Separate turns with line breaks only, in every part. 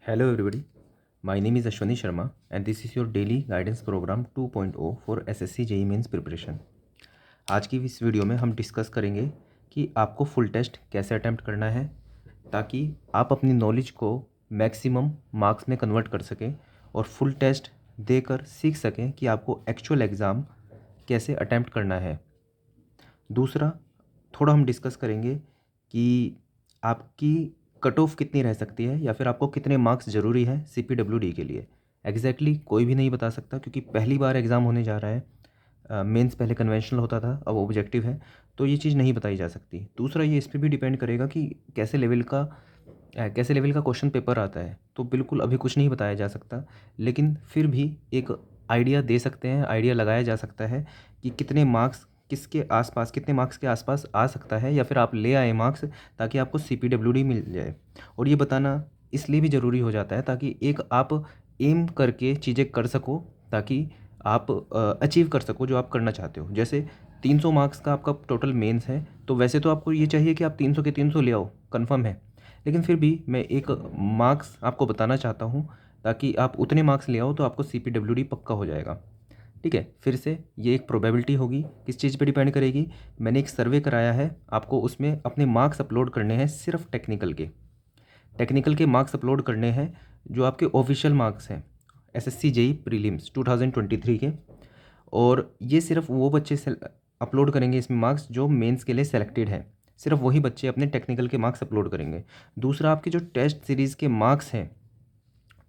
Hello everybody, my name is Ashwani Sharma and this is your daily guidance program 2.0 for SSC JEE Mains preparation. आज की इस video में हम discuss करेंगे कि आपको फुल टेस्ट कैसे अटैम्प्ट करना है ताकि आप अपनी नॉलेज को मैक्सिमम मार्क्स में कन्वर्ट कर सकें और फुल टेस्ट देकर सीख सकें कि आपको एक्चुअल एग्ज़ाम कैसे अटैम्प्ट करना है। दूसरा, थोड़ा हम डिस्कस करेंगे कि आपकी कट ऑफ कितनी रह सकती है या फिर आपको कितने मार्क्स ज़रूरी है CPWD के लिए। एग्जैक्टली कोई भी नहीं बता सकता क्योंकि पहली बार एग्ज़ाम होने जा रहा है। मेंस पहले कन्वेंशनल होता था, अब ऑब्जेक्टिव है, तो ये चीज़ नहीं बताई जा सकती। दूसरा, ये इस पर भी डिपेंड करेगा कि कैसे लेवल का क्वेश्चन पेपर आता है, तो बिल्कुल अभी कुछ नहीं बताया जा सकता, लेकिन फिर भी एक आइडिया दे सकते हैं, आइडिया लगाया जा सकता है कि कितने मार्क्स कितने मार्क्स के आसपास आ सकता है या फिर आप ले आए मार्क्स ताकि आपको CPWD मिल जाए। और ये बताना इसलिए भी ज़रूरी हो जाता है ताकि एक आप एम करके चीज़ें कर सको, ताकि आप अचीव कर सको जो आप करना चाहते हो। जैसे 300 मार्क्स का आपका टोटल मेंस है, तो वैसे तो आपको ये चाहिए कि आप 300 के 300 ले आओ, कंफर्म है, लेकिन फिर भी मैं एक मार्क्स आपको बताना चाहता हूँ ताकि आप उतने मार्क्स ले आओ तो आपको CPWD पक्का हो जाएगा। ठीक है, फिर से ये एक प्रोबेबिलिटी होगी, किस चीज़ पे डिपेंड करेगी। मैंने एक सर्वे कराया है, आपको उसमें अपने मार्क्स अपलोड करने हैं, सिर्फ टेक्निकल के मार्क्स अपलोड करने हैं जो आपके ऑफिशियल मार्क्स हैं SSC JEE प्रीलिम्स 2023 के। और ये सिर्फ वो बच्चे अपलोड करेंगे इसमें मार्क्स जो मेंस के लिए सेलेक्टेड हैं, सिर्फ वही बच्चे अपने टेक्निकल के मार्क्स अपलोड करेंगे। दूसरा, आपके जो टेस्ट सीरीज़ के मार्क्स हैं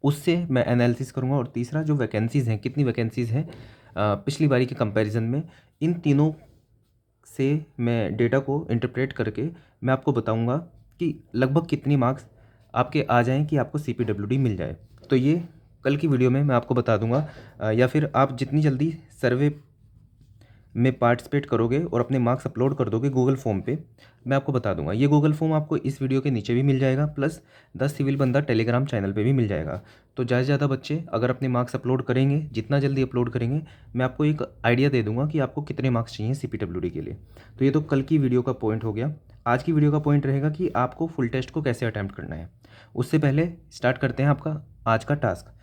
उससे मैं एनालिसिस करूँगा। और तीसरा, जो वैकेंसीज़ हैं, कितनी वैकेंसीज़ हैं पिछली बारी के कंपैरिजन में, इन तीनों से मैं डेटा को इंटरप्रेट करके मैं आपको बताऊंगा कि लगभग कितनी मार्क्स आपके आ जाएं कि आपको CPWD मिल जाए। तो ये कल की वीडियो में मैं आपको बता दूंगा, या फिर आप जितनी जल्दी सर्वे में पार्टिसिपेट करोगे और अपने मार्क्स अपलोड कर दोगे गूगल फॉर्म पे, मैं आपको बता दूंगा। ये गूगल फॉर्म आपको इस वीडियो के नीचे भी मिल जाएगा, प्लस 10 सिविल बंदा टेलीग्राम चैनल पे भी मिल जाएगा। तो ज़्यादा से ज़्यादा बच्चे अगर अपने मार्क्स अपलोड करेंगे, जितना जल्दी अपलोड करेंगे, मैं आपको एक आइडिया दे दूंगा कि आपको कितने मार्क्स चाहिए CPWD के लिए। तो ये तो कल की वीडियो का पॉइंट हो गया। आज की वीडियो का पॉइंट रहेगा कि आपको फुल टेस्ट को कैसे अटैम्प्ट करना है। उससे पहले स्टार्ट करते हैं आपका आज का टास्क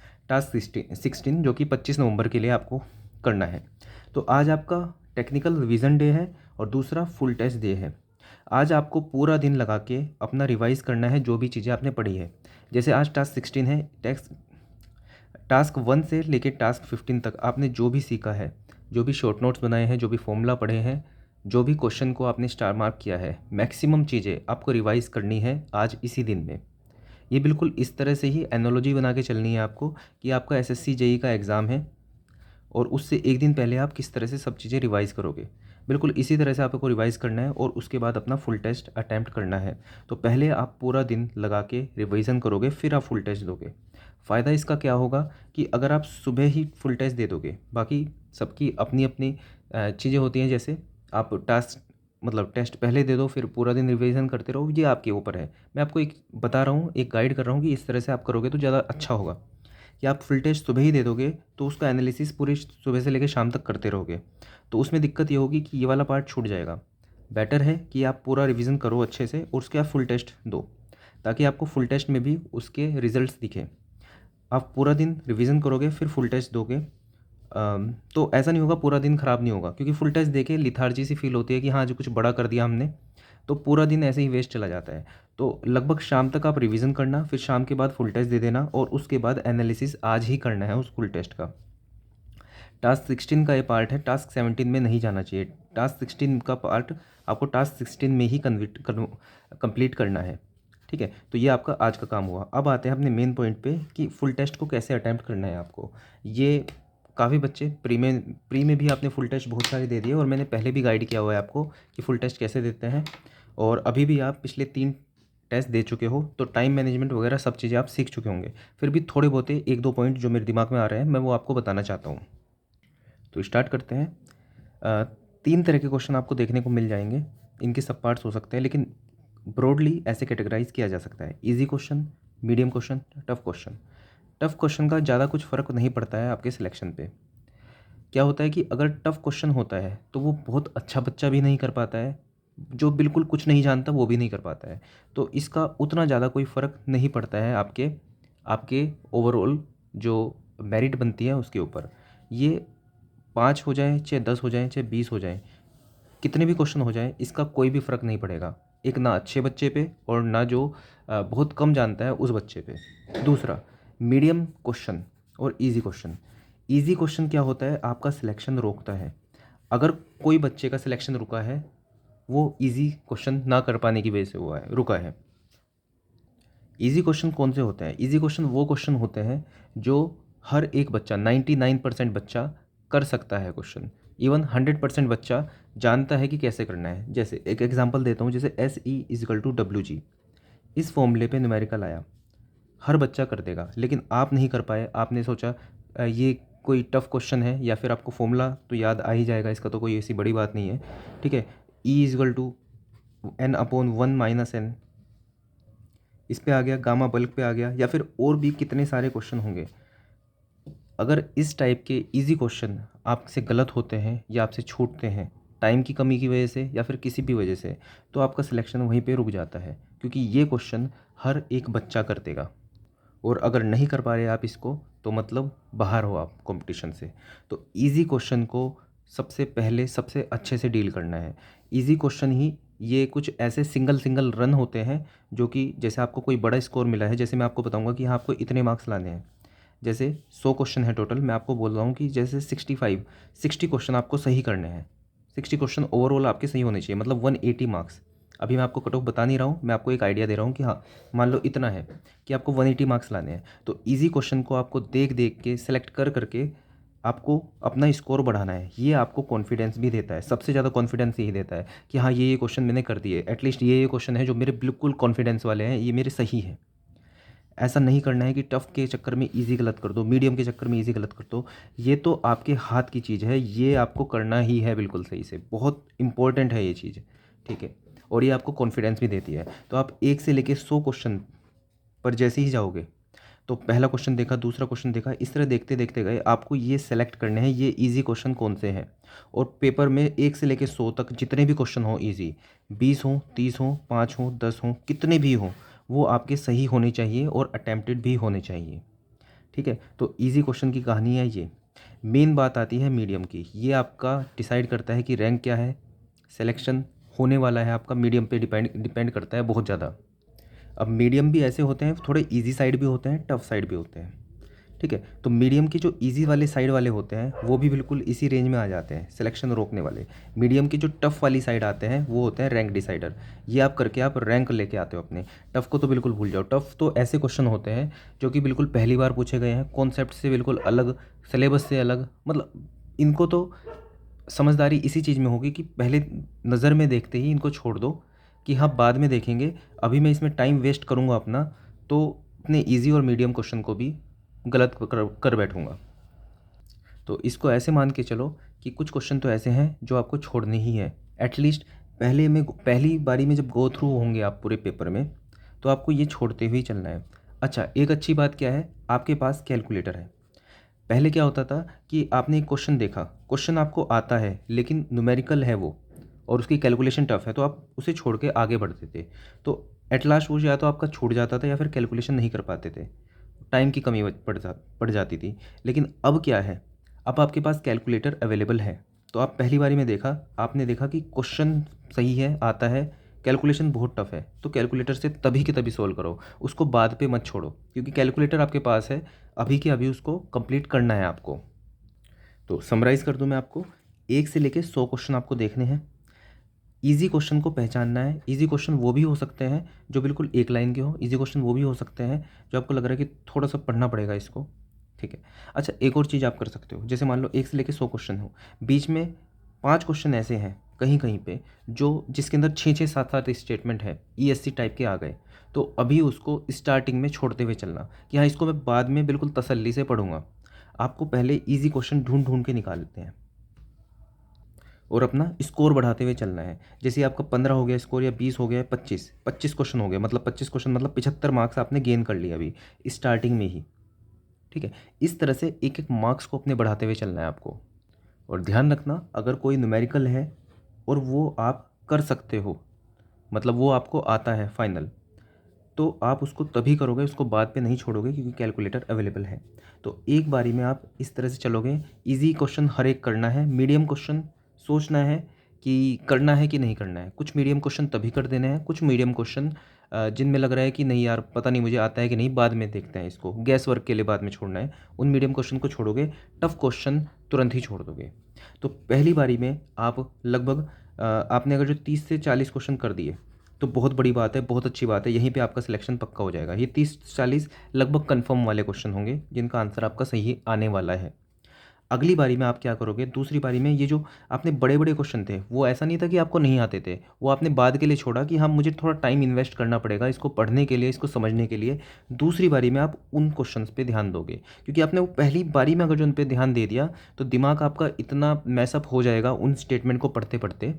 16 जो कि 25 नवंबर के लिए आपको करना है। तो आज आपका टेक्निकल रिवीजन डे है और दूसरा फुल टेस्ट डे है। आज आपको पूरा दिन लगा के अपना रिवाइज़ करना है जो भी चीज़ें आपने पढ़ी है। जैसे आज टास्क 16 है, टास्क 1 से लेकर टास्क 15 तक आपने जो भी सीखा है, जो भी शॉर्ट नोट्स बनाए हैं, जो भी फॉर्मूला पढ़े हैं, जो भी क्वेश्चन को आपने स्टार मार्क किया है, मैक्सिमम चीज़ें आपको रिवाइज़ करनी है आज इसी दिन में। ये बिल्कुल इस तरह से ही एनोलॉजी बना के चलनी है आपको कि आपका SSC JEE का एग्ज़ाम है और उससे एक दिन पहले आप किस तरह से सब चीज़ें रिवाइज़ करोगे, बिल्कुल इसी तरह से आपको रिवाइज़ करना है और उसके बाद अपना फुल टेस्ट अटैम्प्ट करना है। तो पहले आप पूरा दिन लगा के रिवीजन करोगे, फिर आप फुल टेस्ट दोगे। फ़ायदा इसका क्या होगा कि अगर आप सुबह ही फुल टेस्ट दे दोगे, बाकी सबकी अपनी अपनी चीज़ें होती हैं, जैसे आप टेस्ट पहले दे दो फिर पूरा दिन रिवीजन करते रहो, ये आपके ऊपर है। मैं आपको एक बता रहा हूँ, एक गाइड कर रहा हूँ कि इस तरह से आप करोगे तो ज़्यादा अच्छा होगा। कि आप फुल टेस्ट सुबह ही दे दोगे तो उसका एनालिसिस पूरी सुबह से लेकर शाम तक करते रहोगे, तो उसमें दिक्कत ये होगी कि ये वाला पार्ट छूट जाएगा। बेटर है कि आप पूरा रिवीजन करो अच्छे से और उसके बाद फुल टेस्ट दो, ताकि आपको फुल टेस्ट में भी उसके रिजल्ट्स दिखें। आप पूरा दिन रिवीजन करोगे फिर फुल टेस्ट दोगे, तो ऐसा नहीं होगा, पूरा दिन ख़राब नहीं होगा, क्योंकि फुल टेस्ट देके लिथार्जी सी फील होती है कि हाँ जो कुछ बड़ा कर दिया हमने, तो पूरा दिन ऐसे ही वेस्ट चला जाता है। तो लगभग शाम तक आप रिवीजन करना, फिर शाम के बाद फुल टेस्ट दे देना और उसके बाद एनालिसिस आज ही करना है उस फुल टेस्ट का। टास्क 16 का ये पार्ट है, टास्क 17 में नहीं जाना चाहिए। टास्क 16 का पार्ट आपको टास्क 16 में ही कंप्लीट करना है। ठीक है, तो ये आपका आज का काम हुआ। अब आते हैं अपने मेन पॉइंट पे कि फुल टेस्ट को कैसे अटैम्प्ट करना है आपको। ये काफ़ी बच्चे प्री में भी आपने फुल टेस्ट बहुत सारे दे दिए और मैंने पहले भी गाइड किया हुआ है आपको कि फुल टेस्ट कैसे देते हैं, और अभी भी आप पिछले 3 टेस्ट दे चुके हो, तो टाइम मैनेजमेंट वगैरह सब चीज़ें आप सीख चुके होंगे। फिर भी थोड़े बहुत 1-2 पॉइंट जो मेरे दिमाग में आ रहे हैं मैं वो आपको बताना चाहता हूँ। तो स्टार्ट करते हैं। 3 तरह के क्वेश्चन आपको देखने को मिल जाएंगे, इनके सब पार्ट्स हो सकते हैं, लेकिन ब्रॉडली ऐसे कैटेगराइज किया जा सकता है: easy question, medium question, tough question. Tough question का ज़्यादा कुछ फ़र्क नहीं पड़ता है आपके सिलेक्शन पे। क्या होता है कि अगर टफ क्वेश्चन होता है तो वो बहुत अच्छा बच्चा भी नहीं कर पाता है, जो बिल्कुल कुछ नहीं जानता वो भी नहीं कर पाता है, तो इसका उतना ज़्यादा कोई फ़र्क नहीं पड़ता है आपके आपके ओवरऑल जो मेरिट बनती है उसके ऊपर। ये 5 हो जाए चाहे 10 हो जाए चाहे 20 हो जाए, कितने भी क्वेश्चन हो जाए, इसका कोई भी फ़र्क नहीं पड़ेगा, एक ना अच्छे बच्चे पे और ना जो बहुत कम जानता है उस बच्चे पे। दूसरा, मीडियम क्वेश्चन और इजी क्वेश्चन। इजी क्वेश्चन क्या होता है, आपका सिलेक्शन रोकता है। अगर कोई बच्चे का सिलेक्शन रुका है, वो इजी क्वेश्चन ना कर पाने की वजह से हुआ है, रुका है। इजी क्वेश्चन कौन से होते हैं? इजी क्वेश्चन वो क्वेश्चन होते हैं जो हर एक बच्चा 99% बच्चा कर सकता है क्वेश्चन। इवन 100% बच्चा जानता है कि कैसे करना है। जैसे एक एग्जांपल देता हूँ, जैसे SE=WG, इस फॉर्मूले पे न्यूमेरिकल आया, हर बच्चा कर देगा, लेकिन आप नहीं कर पाए। आपने सोचा ये कोई टफ क्वेश्चन है, या फिर आपको फॉर्मूला तो याद आ ही जाएगा, इसका तो कोई ऐसी बड़ी बात नहीं है, ठीक है। E=N/1 - N, इस पे आ गया, गामा बल्क पे आ गया, या फिर और भी कितने सारे क्वेश्चन होंगे। अगर इस टाइप के इजी क्वेश्चन आपसे गलत होते हैं या आपसे छूटते हैं टाइम की कमी की वजह से या फिर किसी भी वजह से, तो आपका सिलेक्शन वहीं पे रुक जाता है, क्योंकि ये क्वेश्चन हर एक बच्चा कर देगा। और अगर नहीं कर पा रहे आप इसको, तो मतलब बाहर हो आप कंपटीशन से। तो इजी क्वेश्चन को सबसे पहले सबसे अच्छे से डील करना है। इजी क्वेश्चन ही ये कुछ ऐसे सिंगल सिंगल रन होते हैं, जो कि जैसे आपको कोई बड़ा स्कोर मिला है, जैसे मैं आपको बताऊंगा कि हाँ आपको इतने मार्क्स लाने हैं। जैसे 100 क्वेश्चन है टोटल, मैं आपको बोल रहा हूँ कि जैसे 60 क्वेश्चन आपको सही करने हैं। 60 क्वेश्चन ओवरऑल आपके सही होने चाहिए, मतलब 180 मार्क्स। अभी मैं आपको कट ऑफ बता नहीं रहा हूँ, मैं आपको एक आइडिया दे रहा हूँ कि हाँ मान लो इतना है कि आपको 180 मार्क्स लाने हैं। तो इजी क्वेश्चन को आपको देख देख के सेलेक्ट कर करके आपको अपना स्कोर बढ़ाना है। ये आपको कॉन्फिडेंस भी देता है, सबसे ज़्यादा कॉन्फिडेंस यही देता है कि हाँ ये क्वेश्चन मैंने कर दिए, एटलीस्ट ये क्वेश्चन है जो मेरे बिल्कुल कॉन्फिडेंस वाले हैं, ये मेरे सही हैं। ऐसा नहीं करना है कि टफ़ के चक्कर में इजी गलत कर दो, मीडियम के चक्कर में इजी गलत कर दो। ये तो आपके हाथ की चीज़ है, ये आपको करना ही है बिल्कुल सही से। बहुत इंपॉर्टेंट है ये चीज़, ठीक है। और ये आपको कॉन्फिडेंस भी देती है। तो आप 1 से लेके 100 क्वेश्चन पर जैसे ही जाओगे, तो पहला क्वेश्चन देखा, दूसरा क्वेश्चन देखा, इस तरह देखते देखते गए, आपको ये सेलेक्ट करने हैं ये इजी क्वेश्चन कौन से हैं। और पेपर में 1 से लेके 100 तक जितने भी क्वेश्चन हो इजी, 20 हों, 30 हों, 5 हों, 10 हों, कितने भी हों, वो आपके सही होने चाहिए और अटेम्प्टेड भी होने चाहिए, ठीक है। तो इजी क्वेश्चन की कहानी है ये। मेन बात आती है मीडियम की। ये आपका डिसाइड करता है कि रैंक क्या है, सिलेक्शन होने वाला है आपका, मीडियम पे डिपेंड डिपेंड करता है बहुत ज़्यादा। अब मीडियम भी ऐसे होते हैं, थोड़े इजी साइड भी होते हैं, टफ साइड भी होते हैं, ठीक है। तो मीडियम के जो इजी वाले साइड वाले होते हैं वो भी बिल्कुल इसी रेंज में आ जाते हैं, सिलेक्शन रोकने वाले। मीडियम की जो टफ़ वाली साइड आते हैं वो होते हैं रैंक डिसाइडर। ये आप करके आप रैंक लेके आते हो अपने। टफ़ को तो बिल्कुल भूल जाओ। टफ़ तो ऐसे क्वेश्चन होते हैं जो कि बिल्कुल पहली बार पूछे गए हैं, कॉन्सेप्ट से बिल्कुल अलग, सिलेबस से अलग। मतलब इनको तो समझदारी इसी चीज़ में होगी कि पहले नज़र में देखते ही इनको छोड़ दो कि हाँ बाद में देखेंगे, अभी मैं इसमें टाइम वेस्ट करूँगा अपना, तो इतने ईजी और मीडियम क्वेश्चन को भी गलत कर बैठूँगा। तो इसको ऐसे मान के चलो कि कुछ क्वेश्चन तो ऐसे हैं जो आपको छोड़ने ही है। एटलीस्ट पहली बारी में जब गो थ्रू होंगे आप पूरे पेपर में, तो आपको ये छोड़ते हुए ही चलना है। अच्छा, एक अच्छी बात क्या है, आपके पास कैलकुलेटर है। पहले क्या होता था कि आपने एक क्वेश्चन देखा, क्वेश्चन आपको आता है लेकिन न्यूमेरिकल है वो, और उसकी कैलकुलेशन टफ है, तो आप उसे छोड़ के आगे बढ़ते थे। तो एट लास्ट वो या तो आपका छूट जाता था या फिर कैलकुलेशन नहीं कर पाते थे, टाइम की कमी पड़ जाती थी। लेकिन अब क्या है, अब आपके पास कैलकुलेटर अवेलेबल है। तो आप पहली बारी में देखा, आपने देखा कि क्वेश्चन सही है, आता है, कैलकुलेशन बहुत टफ है, तो कैलकुलेटर से तभी के तभी सोल्व करो, उसको बाद पे मत छोड़ो, क्योंकि कैलकुलेटर आपके पास है, अभी के अभी उसको कंप्लीट करना है आपको। तो समराइज़ कर दूं मैं आपको, 1 से लेके 100 क्वेश्चन आपको देखने हैं। ईजी क्वेश्चन को पहचानना है। ईजी क्वेश्चन वो भी हो सकते हैं जो बिल्कुल एक लाइन के हो, ईजी क्वेश्चन वो भी हो सकते हैं जो आपको लग रहा है कि थोड़ा सा पढ़ना पड़ेगा इसको, ठीक है। अच्छा, एक और चीज़ आप कर सकते हो, जैसे मान लो 1 से लेके 100 क्वेश्चन हो, बीच में 5 क्वेश्चन ऐसे हैं कहीं कहीं पे जो जिसके अंदर 6 6 7 7 स्टेटमेंट है, ESC टाइप के आ गए, तो अभी उसको स्टार्टिंग में छोड़ते हुए चलना कि हाँ इसको मैं बाद में बिल्कुल तसल्ली से पढ़ूंगा। आपको पहले ईजी क्वेश्चन ढूंढ ढूंढ के निकालते हैं और अपना स्कोर बढ़ाते हुए चलना है। जैसे आपका 15 हो गया स्कोर, या 20 हो गया, 25 क्वेश्चन हो गया, मतलब 25 क्वेश्चन मतलब 75 मार्क्स आपने गेन कर लिया अभी स्टार्टिंग में ही, ठीक है। इस तरह से एक एक मार्क्स को अपने बढ़ाते हुए चलना है आपको। और ध्यान रखना, अगर कोई न्यूमेरिकल है और वो आप कर सकते हो, मतलब वो आपको आता है फाइनल, तो आप उसको तभी करोगे, उसको बाद पे नहीं छोड़ोगे क्योंकि कैलकुलेटर अवेलेबल है। तो एक बारी में आप इस तरह से चलोगे। ईज़ी क्वेश्चन हर एक करना है, मीडियम क्वेश्चन सोचना है कि करना है कि नहीं करना है। कुछ मीडियम क्वेश्चन तभी कर देने हैं, कुछ मीडियम क्वेश्चन जिनमें लग रहा है कि नहीं यार पता नहीं मुझे आता है कि नहीं, बाद में देखते हैं, इसको गैस वर्क के लिए बाद में छोड़ना है, उन मीडियम क्वेश्चन को छोड़ोगे, टफ क्वेश्चन तुरंत ही छोड़ दोगे। तो पहली बारी में आप लगभग आपने अगर जो 30 से 40 क्वेश्चन कर दिए तो बहुत बड़ी बात है, बहुत अच्छी बात है, यहीं पे आपका सिलेक्शन पक्का हो जाएगा। ये 30-40 लगभग कंफर्म वाले क्वेश्चन होंगे जिनका आंसर आपका सही आने वाला है। अगली बारी में आप क्या करोगे, दूसरी बारी में ये जो आपने बड़े बड़े क्वेश्चन थे वो ऐसा नहीं था कि आपको नहीं आते थे, वो आपने बाद के लिए छोड़ा कि हाँ मुझे थोड़ा टाइम इन्वेस्ट करना पड़ेगा इसको पढ़ने के लिए, इसको समझने के लिए। दूसरी बारी में आप उन क्वेश्चंस पे ध्यान दोगे, क्योंकि आपने वो पहली बारी में अगर जो उन पे ध्यान दे दिया तो दिमाग आपका इतना मैसअप हो जाएगा उन स्टेटमेंट को पढ़ते पढ़ते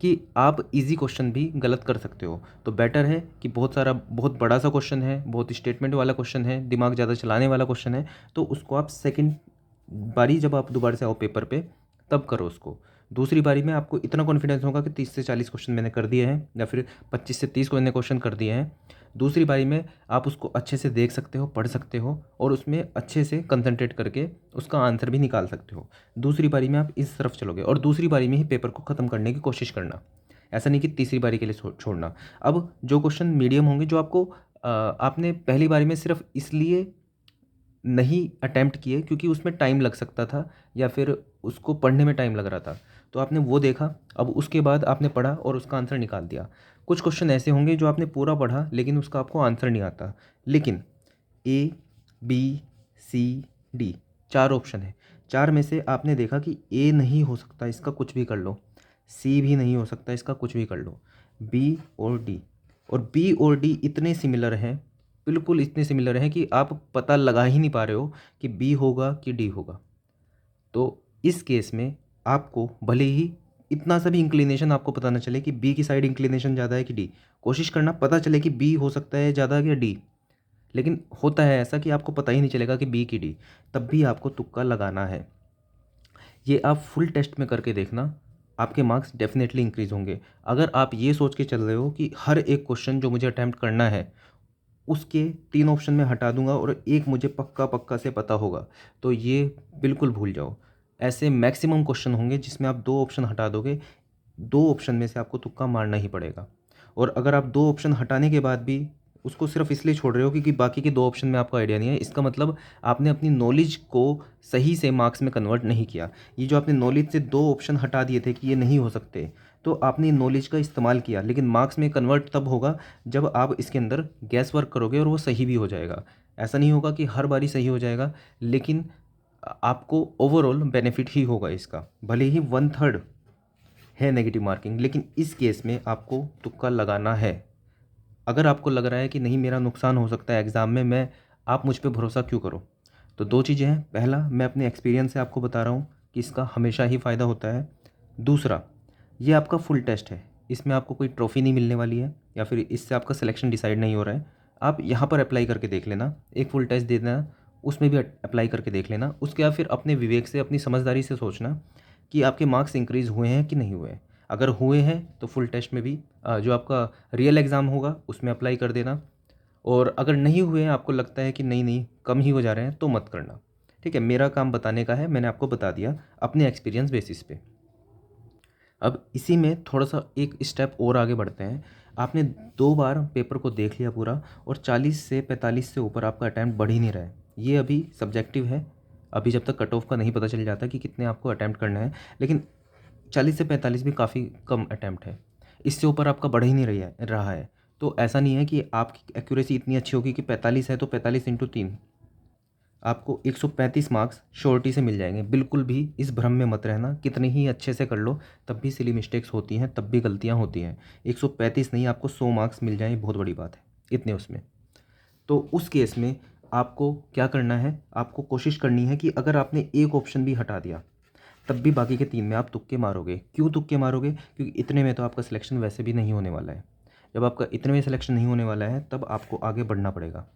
कि आप इजी क्वेश्चन भी गलत कर सकते हो। तो बेटर है कि बहुत बड़ा सा क्वेश्चन है, बहुत स्टेटमेंट वाला क्वेश्चन है, दिमाग ज़्यादा चलाने वाला क्वेश्चन है, तो उसको आप सेकंड बारी जब आप दोबारा से आओ पेपर पे तब करो उसको। दूसरी बारी में आपको इतना कॉन्फिडेंस होगा कि 30 से 40 क्वेश्चन मैंने कर दिए हैं या फिर 25 से 30 को मैंने क्वेश्चन कर दिए हैं। दूसरी बारी में आप उसको अच्छे से देख सकते हो, पढ़ सकते हो और उसमें अच्छे से कंसंट्रेट करके उसका आंसर भी निकाल सकते हो। दूसरी बारी में आप इस तरफ चलोगे और दूसरी बारी में ही पेपर को ख़त्म करने की कोशिश करना, ऐसा नहीं कि तीसरी बारी के लिए छोड़ना। अब जो क्वेश्चन मीडियम होंगे, जो आपको आपने पहली बारी में सिर्फ इसलिए नहीं अटेम्प्ट किए क्योंकि उसमें टाइम लग सकता था या फिर उसको पढ़ने में टाइम लग रहा था, तो आपने वो देखा, अब उसके बाद आपने पढ़ा और उसका आंसर निकाल दिया। कुछ क्वेश्चन ऐसे होंगे जो आपने पूरा पढ़ा लेकिन उसका आपको आंसर नहीं आता, लेकिन A B C D 4 option है, 4 में से आपने देखा कि ए नहीं हो सकता, इसका कुछ भी कर लो, सी भी नहीं हो सकता, इसका कुछ भी कर लो, बी और डी, और बी और डी इतने सिमिलर हैं, बिल्कुल इतने सिमिलर हैं कि आप पता लगा ही नहीं पा रहे हो कि बी होगा कि डी होगा। तो इस केस में आपको भले ही इतना सा भी इंक्लिनेशन आपको पता ना चले कि बी की साइड इंक्लिनेशन ज़्यादा है कि डी, कोशिश करना पता चले कि बी हो सकता है ज़्यादा या डी, लेकिन होता है ऐसा कि आपको पता ही नहीं चलेगा कि बी की डी, तब भी आपको तुक्का लगाना है। ये आप फुल टेस्ट में करके देखना, आपके मार्क्स डेफिनेटली इंक्रीज़ होंगे। अगर आप ये सोच के चल रहे हो कि हर एक क्वेश्चन जो मुझे अटैम्प्ट करना है उसके 3 ऑप्शन में हटा दूंगा और एक मुझे पक्का पक्का से पता होगा, तो ये बिल्कुल भूल जाओ। ऐसे मैक्सिमम क्वेश्चन होंगे जिसमें आप 2 ऑप्शन हटा दोगे, 2 ऑप्शन में से आपको तुक्का मारना ही पड़ेगा। और अगर आप 2 ऑप्शन हटाने के बाद भी उसको सिर्फ इसलिए छोड़ रहे हो क्योंकि बाकी के 2 ऑप्शन में आपको आइडिया नहीं है, इसका मतलब आपने अपनी नॉलेज को सही से मार्क्स में कन्वर्ट नहीं किया। ये जो आपने नॉलेज से 2 ऑप्शन हटा दिए थे कि ये नहीं हो सकते, तो आपने नॉलेज का इस्तेमाल किया, लेकिन मार्क्स में कन्वर्ट तब होगा जब आप इसके अंदर गैस वर्क करोगे और वो सही भी हो जाएगा। ऐसा नहीं होगा कि हर बारी सही हो जाएगा, लेकिन आपको ओवरऑल बेनिफिट ही होगा इसका, भले ही 1/3 है नेगेटिव मार्किंग, लेकिन इस केस में आपको तुक्का लगाना है। अगर आपको लग रहा है कि नहीं मेरा नुकसान हो सकता है एग्ज़ाम में, मैं आप मुझ पे भरोसा क्यों करो, तो 2 चीज़ें हैं। पहला, मैं अपने एक्सपीरियंस से आपको बता रहा हूँ कि इसका हमेशा ही फ़ायदा होता है। दूसरा, ये आपका फुल टेस्ट है, इसमें आपको कोई ट्रॉफ़ी नहीं मिलने वाली है या फिर इससे आपका सिलेक्शन डिसाइड नहीं हो रहा है। आप यहाँ पर अप्लाई करके देख लेना, एक फुल टेस्ट दे देना, उसमें भी अप्लाई करके देख लेना। उसके बाद फिर अपने विवेक से, अपनी समझदारी से सोचना कि आपके मार्क्स इंक्रीज़ हुए हैं कि नहीं हुए हैं। अगर हुए हैं तो फुल टेस्ट में भी जो आपका रियल एग्ज़ाम होगा उसमें अप्लाई कर देना, और अगर नहीं हुए हैं, आपको लगता है कि नहीं नहीं कम ही हो जा रहे हैं, तो मत करना। ठीक है, मेरा काम बताने का है, मैंने आपको बता दिया अपने एक्सपीरियंस बेसिस पे। अब इसी में थोड़ा सा एक स्टेप और आगे बढ़ते हैं। आपने 2 बार पेपर को देख लिया पूरा और 40 से 45 से ऊपर आपका अटैम्प्ट बढ़ ही नहीं रहा है। ये अभी सब्जेक्टिव है, अभी जब तक कट ऑफ का नहीं पता चल जाता कि कितने आपको अटैम्प्ट करना है, लेकिन 40 से 45 भी काफ़ी कम अटैम्प्ट है। इससे ऊपर आपका बढ़ ही नहीं रहा है। तो ऐसा नहीं है कि आपकी एक्यूरेसी इतनी अच्छी होगी कि 45 है तो 45 इंटू 3 आपको 135 मार्क्स श्योरिटी से मिल जाएंगे। बिल्कुल भी इस भ्रम में मत रहना, कितने ही अच्छे से कर लो तब भी सिली मिस्टेक्स होती हैं, तब भी गलतियां होती हैं। 135 नहीं, आपको 100 मार्क्स मिल जाएं, बहुत बड़ी बात है इतने उसमें। तो उस केस में आपको क्या करना है, आपको कोशिश करनी है कि अगर आपने एक ऑप्शन भी हटा दिया तब भी बाकी के 3 में आप तुक्के मारोगे। क्यों तुक्के मारोगे? क्योंकि इतने में तो आपका सिलेक्शन वैसे भी नहीं होने वाला है। जब आपका इतने में सिलेक्शन नहीं होने वाला है तब आपको आगे बढ़ना पड़ेगा,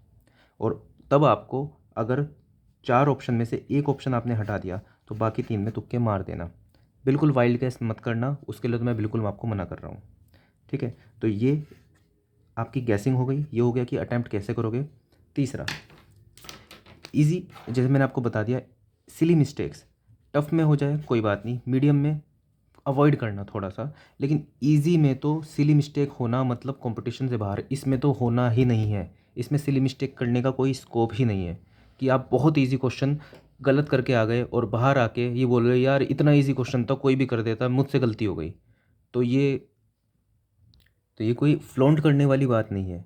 और तब आपको अगर 4 ऑप्शन में से एक ऑप्शन आपने हटा दिया तो बाकी 3 में तुक्के मार देना। बिल्कुल वाइल्ड गैस मत करना, उसके लिए तो मैं बिल्कुल आपको मना कर रहा हूँ। ठीक है, तो ये आपकी गैसिंग हो गई, ये हो गया कि अटैम्प्ट कैसे करोगे। तीसरा, इजी, जैसे मैंने आपको बता दिया, सिली मिस्टेक्स टफ में हो जाए कोई बात नहीं, मीडियम में अवॉइड करना थोड़ा सा, लेकिन इजी में तो सिली मिस्टेक होना मतलब कंपटीशन से बाहर, इसमें तो होना ही नहीं है। इसमें सिली मिस्टेक करने का कोई स्कोप ही नहीं है कि आप बहुत इजी क्वेश्चन गलत करके आ गए और बाहर आके ये बोल रहे यार इतना इजी क्वेश्चन था कोई भी कर देता, मुझसे गलती हो गई। तो ये कोई फ्लॉन्ट करने वाली बात नहीं है।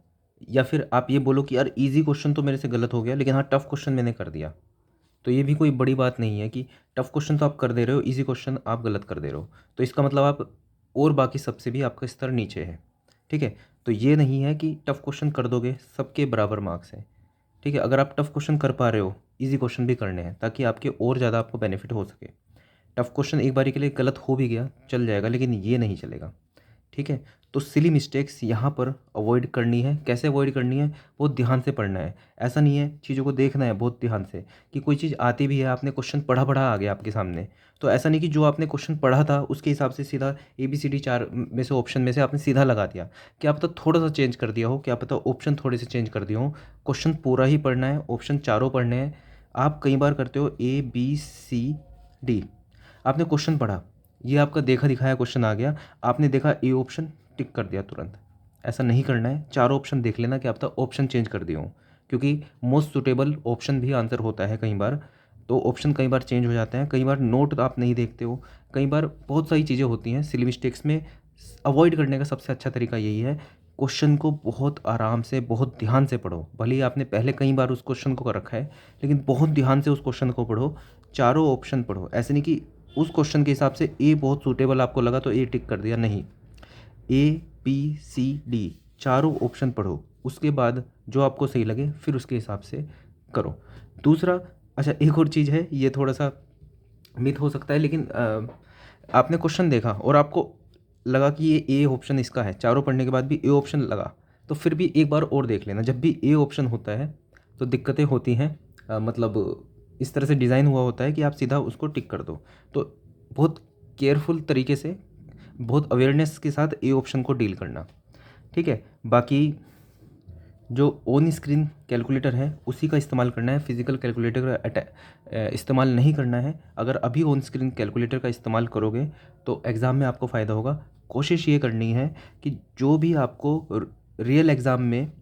या फिर आप ये बोलो कि यार इजी क्वेश्चन तो मेरे से गलत हो गया, लेकिन हाँ टफ क्वेश्चन मैंने कर दिया, तो ये भी कोई बड़ी बात नहीं है कि टफ क्वेश्चन तो आप कर दे रहे हो, इजी क्वेश्चन आप गलत कर दे रहे हो, तो इसका मतलब आप और बाकी सबसे भी आपका स्तर नीचे है। ठीक है, तो ये नहीं है कि टफ क्वेश्चन कर दोगे सबके बराबर मार्क्स हैं। ठीक है, अगर आप टफ क्वेश्चन कर पा रहे हो, इजी क्वेश्चन भी करने हैं ताकि आपके और ज़्यादा आपको बेनिफिट हो सके। टफ क्वेश्चन एक बारी के लिए गलत हो भी गया चल जाएगा, लेकिन ये नहीं चलेगा। ठीक है, तो सिली मिस्टेक्स यहाँ पर अवॉइड करनी है। कैसे अवॉइड करनी है, बहुत ध्यान से पढ़ना है। ऐसा नहीं है, चीज़ों को देखना है बहुत ध्यान से कि कोई चीज़ आती भी है, आपने क्वेश्चन पढ़ा पढ़ा आ गया आपके सामने, तो ऐसा नहीं कि जो आपने क्वेश्चन पढ़ा था उसके हिसाब से सीधा ABCD 4 में से ऑप्शन में से आपने सीधा लगा दिया। क्या पता थोड़ा सा चेंज कर दिया हो, क्या पता ऑप्शन थोड़े से चेंज कर दिए हो। क्वेश्चन पूरा ही पढ़ना है, ऑप्शन चारों पढ़ने हैं। आप कई बार करते हो ABCD, आपने क्वेश्चन पढ़ा, ये आपका देखा दिखाया क्वेश्चन आ गया, आपने देखा ए ऑप्शन, टिक कर दिया तुरंत। ऐसा नहीं करना है, चारों ऑप्शन देख लेना कि आप तो ऑप्शन चेंज कर दिए हो, क्योंकि मोस्ट सुटेबल ऑप्शन भी आंसर होता है कई बार, तो ऑप्शन कई बार चेंज हो जाते हैं। कई बार नोट आप नहीं देखते हो, कई बार बहुत सारी चीज़ें होती हैं। सिली मिस्टेक्स में अवॉइड करने का सबसे अच्छा तरीका यही है, क्वेश्चन को बहुत आराम से बहुत ध्यान से पढ़ो। भले ही आपने पहले कई बार उस क्वेश्चन को कर रखा है, लेकिन बहुत ध्यान से उस क्वेश्चन को पढ़ो, चारों ऑप्शन पढ़ो। ऐसे नहीं कि उस क्वेश्चन के हिसाब से ए बहुत सूटेबल आपको लगा तो ए टिक कर दिया, नहीं, ABCD चारों ऑप्शन पढ़ो, उसके बाद जो आपको सही लगे फिर उसके हिसाब से करो। दूसरा, अच्छा एक और चीज़ है, ये थोड़ा सा मिथ हो सकता है, लेकिन आपने क्वेश्चन देखा और आपको लगा कि ये ए ऑप्शन इसका है, चारों पढ़ने के बाद भी ए ऑप्शन लगा, तो फिर भी एक बार और देख लेना। जब भी ए ऑप्शन होता है तो दिक्कतें होती हैं, मतलब इस तरह से डिज़ाइन हुआ होता है कि आप सीधा उसको टिक कर दो। तो बहुत केयरफुल तरीके से, बहुत अवेयरनेस के साथ ए ऑप्शन को डील करना। ठीक है, बाकी जो ऑन स्क्रीन कैलकुलेटर है उसी का इस्तेमाल करना है, फिजिकल कैलकुलेटर का इस्तेमाल नहीं करना है। अगर अभी ऑन स्क्रीन कैलकुलेटर का इस्तेमाल करोगे तो एग्ज़ाम में आपको फ़ायदा होगा। कोशिश ये करनी है कि जो भी आपको रियल एग्ज़ाम में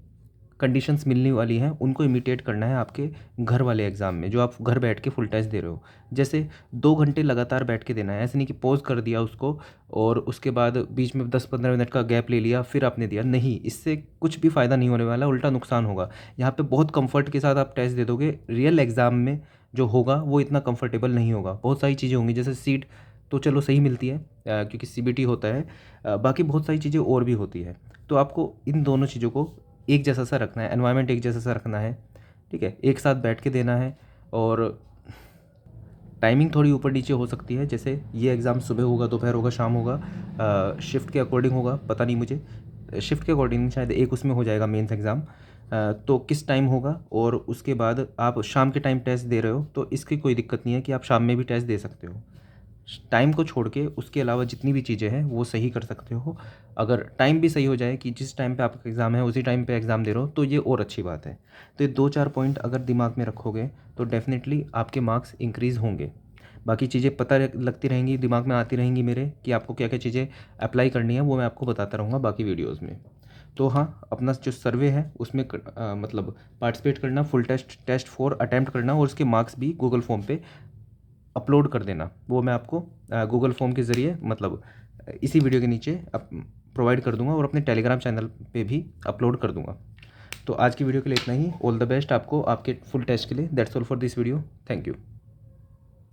कंडीशंस मिलने वाली हैं उनको इमिटेट करना है आपके घर वाले एग्ज़ाम में, जो आप घर बैठ के फुल टेस्ट दे रहे हो। जैसे 2 घंटे लगातार बैठ के देना है, ऐसे नहीं कि पॉज़ कर दिया उसको और उसके बाद बीच में 10-15 मिनट का गैप ले लिया फिर आपने दिया, नहीं, इससे कुछ भी फ़ायदा नहीं होने वाला, उल्टा नुकसान होगा। यहाँ पे बहुत कंफर्ट के साथ आप टेस्ट दे दोगे, रियल एग्ज़ाम में जो होगा वो इतना कंफर्टेबल नहीं होगा। बहुत सारी चीज़ें होंगी, जैसे सीट तो चलो सही मिलती है क्योंकि CBT होता है, बाकी बहुत सारी चीज़ें और भी होती है। तो आपको इन दोनों चीज़ों को एक जैसा सा रखना है, एनवायरनमेंट एक जैसा सा रखना है। ठीक है, एक साथ बैठ के देना है। और टाइमिंग थोड़ी ऊपर नीचे हो सकती है, जैसे ये एग्ज़ाम सुबह होगा, दोपहर होगा, शाम होगा, शिफ्ट के अकॉर्डिंग होगा, पता नहीं मुझे, शिफ्ट के अकॉर्डिंग शायद एक उसमें हो जाएगा मेंस एग्ज़ाम, तो किस टाइम होगा, और उसके बाद आप शाम के टाइम टेस्ट दे रहे हो तो इसकी कोई दिक्कत नहीं है कि आप शाम में भी टेस्ट दे सकते हो। टाइम को छोड़ के उसके अलावा जितनी भी चीज़ें हैं वो सही कर सकते हो। अगर टाइम भी सही हो जाए कि जिस टाइम पे आपका एग्ज़ाम है उसी टाइम पे एग्ज़ाम दे रहे हो तो ये और अच्छी बात है। तो ये 2-4 पॉइंट अगर दिमाग में रखोगे तो डेफ़िनेटली आपके मार्क्स इंक्रीज़ होंगे। बाकी चीज़ें पता लगती रहेंगी, दिमाग में आती रहेंगी मेरे कि आपको क्या-क्या चीज़ें अप्लाई करनी है, वो मैं आपको बताता रहूँगा बाकी वीडियोज़ में। तो हाँ, अपना जो सर्वे है उसमें मतलब पार्टिसिपेट करना, फुल टेस्ट 4 अटेम्प्ट करना और उसके मार्क्स भी गूगल फॉर्म पे अपलोड कर देना। वो मैं आपको गूगल फॉर्म के ज़रिए, मतलब इसी वीडियो के नीचे प्रोवाइड कर दूंगा और अपने टेलीग्राम चैनल पे भी अपलोड कर दूंगा। तो आज की वीडियो के लिए इतना ही। ऑल द बेस्ट आपको आपके फुल टेस्ट के लिए। That's all for this video. Thank you.